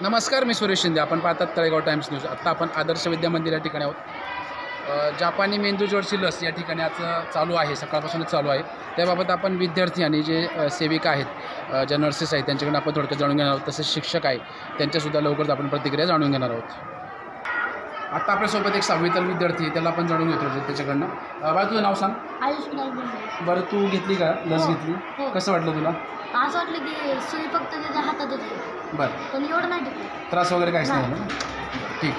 नमस्कार, मी सुरेश शिंदे. आपण पाहतात तळेगाव टाइम्स न्यूज. आत्ता आपण आदर्श विद्या मंदिर या ठिकाणी आहोत. जापानी मेंदूज्वरची लस या ठिकाणी आज चालू आहे, सकाळपासूनच चालू आहे. त्याबाबत आपण विद्यार्थी आणि जे सेविका आहेत, ज्या नर्सेस आहेत, त्यांच्याकडून आपण थोडक्यात जाणून घेणार आहोत. तसेच शिक्षक आहे, त्यांच्यासुद्धा लवकरच आपण प्रतिक्रिया जाणून घेणार आहोत. आत्ता आपल्यासोबत एक 6वीतील विद्यार्थी आहे, त्याला आपण जाणून घेतो त्याच्याकडनं. बाळा, तुझं नाव सांग. बरं, तू घेतली का लस? घेतली. कसं वाटलं तुला? असं वाटलं की सुई फक्त त्याच्या हातात होती. बरं, पण एवढं नाही त्रास वगैरे काहीच नाही झाला ना? ठीक.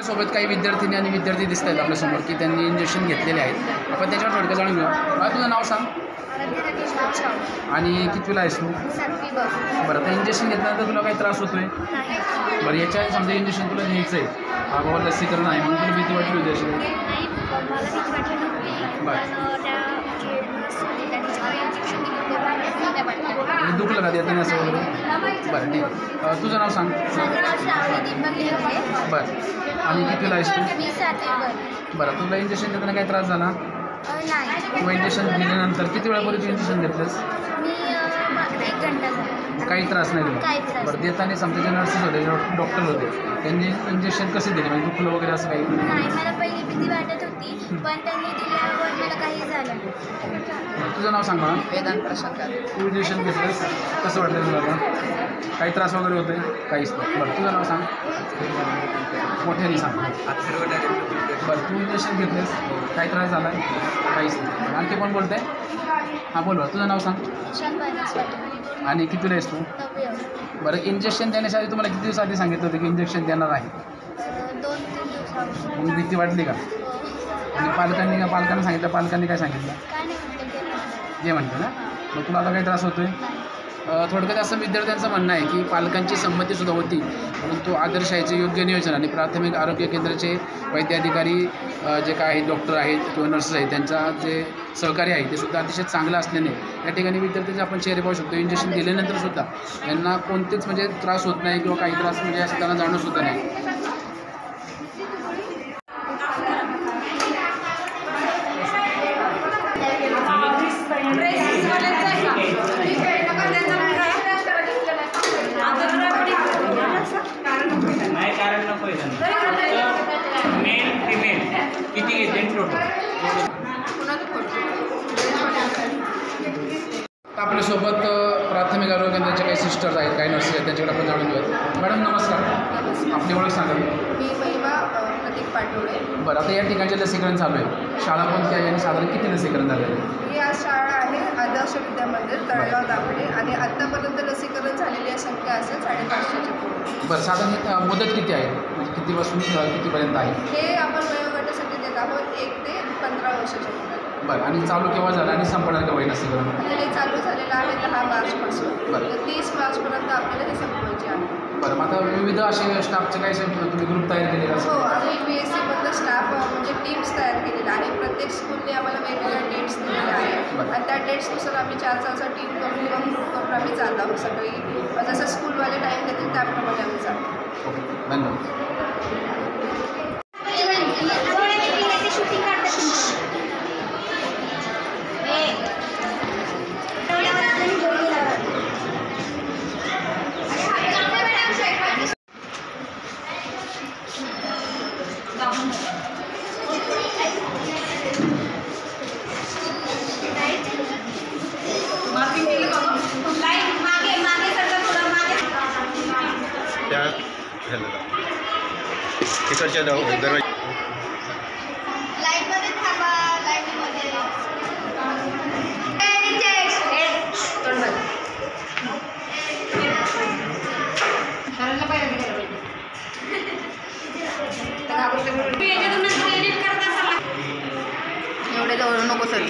सोबत काही विद्यार्थिनी आणि विद्यार्थी दिसत आहेत आपल्यासमोर की त्यांनी इंजेक्शन घेतलेले आहेत. आपण त्याच्यावर थोडक्यात जाणून घेऊ. मला तुझं नाव सांग आणि कितवीला आहेस तू? बरं, आता इंजेक्शन घेतल्यानंतर तुला काही त्रास होतोय? बरं, याच्या आधी समजा इंजेक्शन तुला घ्यायचं आहे, बाबा लसीकरण आहे, म्हणून तुला भीती वाटली होती अशी? बरं, दुखलं का देताना असं वगैरे? बरं, ठीक. तुझं नाव सांग. बरं, आणि कितवीला आहेस तू? बरं, तुला इंजेक्शन देताना काही त्रास झाला? किंवा इंजेक्शन दिल्यानंतर किती वेळापूर्वी तू इंजेक्शन घेतलंस? काही त्रास नाही तुला? बरं, देताना समजा जे नर्सेस होते, डॉक्टर होते, त्यांनी इंजेक्शन कसे दिले, म्हणजे दुखलं वगैरे असं काही? नाही, मला पहिली भीती वाटत होती, पण त्यांनी दिल्यावर मला काही झालं नाही. तुझं नाव सांग मला. वेदांत प्रशांत. तू इंजेक्शन घेतलंस, कसं वाटलं तुला? काही त्रास वगैरे होते? काहीच नाही. बरं, तुझं नाव सांग. मोठ्याने सांग. बरं, तू इंजेक्शन घेतलेस, काही त्रास झाला? काहीच नाही. आणखी कोण बोलत आहे? हां, बोल. तुझं नाव सांग. आणि कितीला आहेस तू? बरं, इंजेक्शन देण्यासाठी तुम्हाला किती दिवस आधी सांगितलं होतं की इंजेक्शन देणार आहे? 2-3 दिवसांपासून. मग भीती वाटली का? आणि पालकांनी सांगितलं? पालकांनी काय सांगितलं? काय नाही म्हणते, जे म्हणते ना. मग तुला आता काही त्रास होतोय? थोडक्यात असं विद्यार्थ्यांचं म्हणणं आहे की पालकांची संमतीसुद्धा होती, परंतु आदर्श शाळेचे योग्य नियोजन आणि प्राथमिक आरोग्य केंद्राचे वैद्याधिकारी जे काय आहेत, डॉक्टर आहेत किंवा नर्सेस आहेत, त्यांचा जे सहकार्य आहे ते सुद्धा अतिशय चांगलं असल्याने या ठिकाणी विद्यार्थ्यांचे आपण चेहरे पाहू शकतो. इंजेक्शन दिल्यानंतरसुद्धा यांना कोणतेच म्हणजे त्रास होत नाही किंवा काही त्रास म्हणजे असं त्यांना जाणवतसुद्धा नाही. मेल फिमेल किती घेते टोटल? आपल्यासोबत प्राथमिक आरोग्य केंद्राचे काही सिस्टर्स आहेत, काही नर्सेस आहेत, त्यांच्याकडे आपण जाणून घेऊयात. मॅडम नमस्कार. आपली ओळख सांगा. मी महिमा प्रतीक पाटोळे. बरं, आता या ठिकाणचे लसीकरण चालू आहे. शाळा कोणती आहे आणि साधारण किती लसीकरण झालं आहे? ही आज शाळा आहे आदर्श विद्या मंदिर तळेगाव दाभडे आणि आत्तापर्यंत लसीकरण झालेली संख्या असेल 550च्या पुढे. बरं, साधारण मुदत किती आहे, म्हणजे कितीपासून कितीपर्यंत आहे? हे आपण वयोगटासाठी देत आहोत 1 ते 15 वर्षाच्या मुलांना. बरं, आणि चालू केव्हा झालं आणि संपणार केव्हा लसीकरण? आता हे चालू झालेलं आहे 10 मार्चपासून. बरं. 30 मार्चपर्यंत आपल्याला हे संपवायचे आहे. बरं, मग आता विविध असे स्टाफचे काही तुम्ही ग्रुप तयार केलेला हो, असेल? आम्ही PSC स्टाफ म्हणजे टीम्स तयार केलेल्या आहे. प्रत्येक स्कूलने आम्हाला वेगवेगळ्या डेट्स दिलेल्या आहेत आणि त्या डेट्सनुसार आम्ही 4-4चा टीम करून किंवा ग्रुप करून आम्ही जात आहोत. सगळी जसं स्कूलवाले टाईम देतील त्याप्रमाणे आम्ही जातो. ओके, धन्यवाद. तिकडच्या दरवाजा लाईटमध्ये थांबा, लाईटमध्ये. एवढे जवळ नको सर.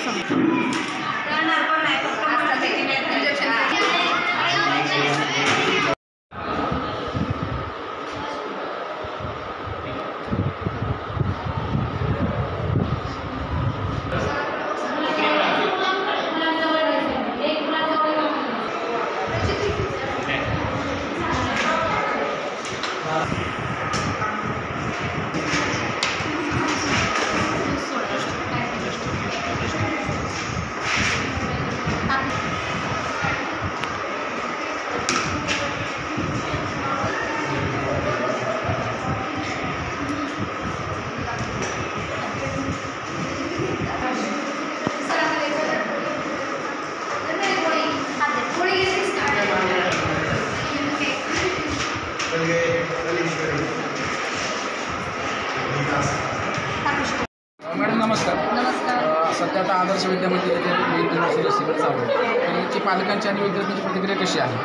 मॅडम नमस्कार. नमस्कार. सध्या आता आदर्श विद्यामंदिर येथे मेंदूज्वरची लसीकरण चालू आहे, तर याची पालकांची आणि विद्यार्थ्यांची प्रतिक्रिया कशी आहे?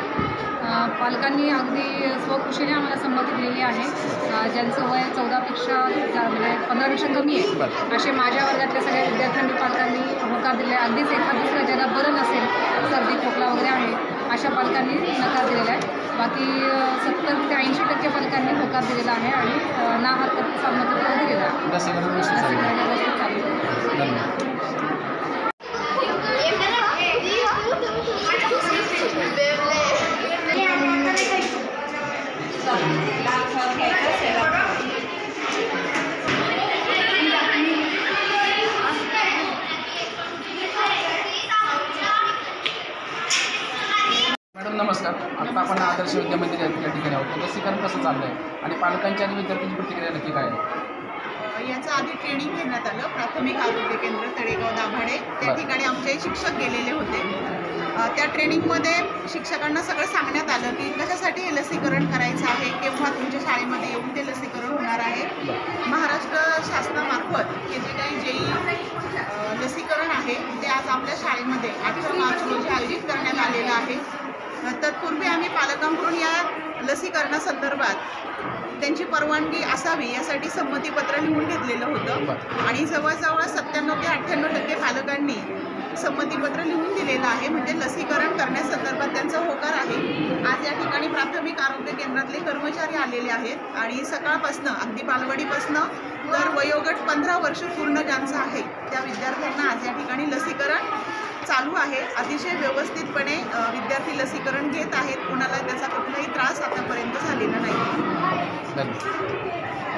पालकांनी अगदी स्वखुशीने आम्हाला संमती दिलेली आहे. ज्यांचं वय 14पेक्षा म्हणजे 15पेक्षा कमी आहे असे माझ्या वर्गातल्या सगळ्या विद्यार्थ्यांनी पालकांनी होकार दिले. अगदीच एखाद दुसऱ्या ज्याला बरं नसेल, सर्दी खोकला वगैरे आहे अशा पालकांनी नकार दिलेला आहे. बाकी 70 ते 80% पालकांनी होकार दिलेला आहे आणि ना हरकत संमतीपत्र दिलेला आहे. लसीकरण व्यवस्थित चालू आहे. लसीकरण व्यवस्थित चालू आहे. धन्यवाद. मॅडम नमस्कार. आता आपण आदर्श विद्यामंदिर या ठिकाणी आहोत. लसीकरण कसं चाललं आहे आणि पालकांची आणि विद्यार्थ्यांची प्रतिक्रिया नक्की काय आहे? याचं आधी ट्रेनिंग घेण्यात आलं. प्राथमिक आरोग्य केंद्र तळेगाव दाभाडे त्या ठिकाणी आमचे शिक्षक गेलेले होते. त्या ट्रेनिंगमध्ये शिक्षकांना सगळं सांगण्यात आलं की कशासाठी हे लसीकरण करायचं आहे, केव्हा तुमच्या शाळेमध्ये येऊन ते लसीकरण होणार आहे. महाराष्ट्र शासनामार्फत हे जे काही जे लसीकरण आहे ते आज आपल्या शाळेमध्ये 18 मार्च रोजी आयोजित करण्यात आलेलं आहे. तत्पूर्वी आम्ही पालकांकडून या लसीकरणासंदर्भात त्यांची परवानगी असावी यासाठी संमतीपत्र लिहून घेतलेलं होतं आणि जवळजवळ 97 ते 98% पालकांनी संमतीपत्र लिहून दिलेलं आहे. म्हणजे लसीकरण करण्यासंदर्भात त्यांचा होकार आहे. आज या ठिकाणी प्राथमिक आरोग्य केंद्रातले कर्मचारी आलेले आहेत आणि सकाळपासनं अगदी बालवाडीपासनं तर वयोगट 15 वर्ष पूर्ण ज्यांचं आहे त्या विद्यार्थ्यांना आज या ठिकाणी लसीकरण चालू आहे. अतिशय व्यवस्थितपणे विद्यार्थी लसीकरण घेत आहेत. कोणाला त्याचा कुठलाही त्रास आतापर्यंत झालेला नाही. धन्यवाद.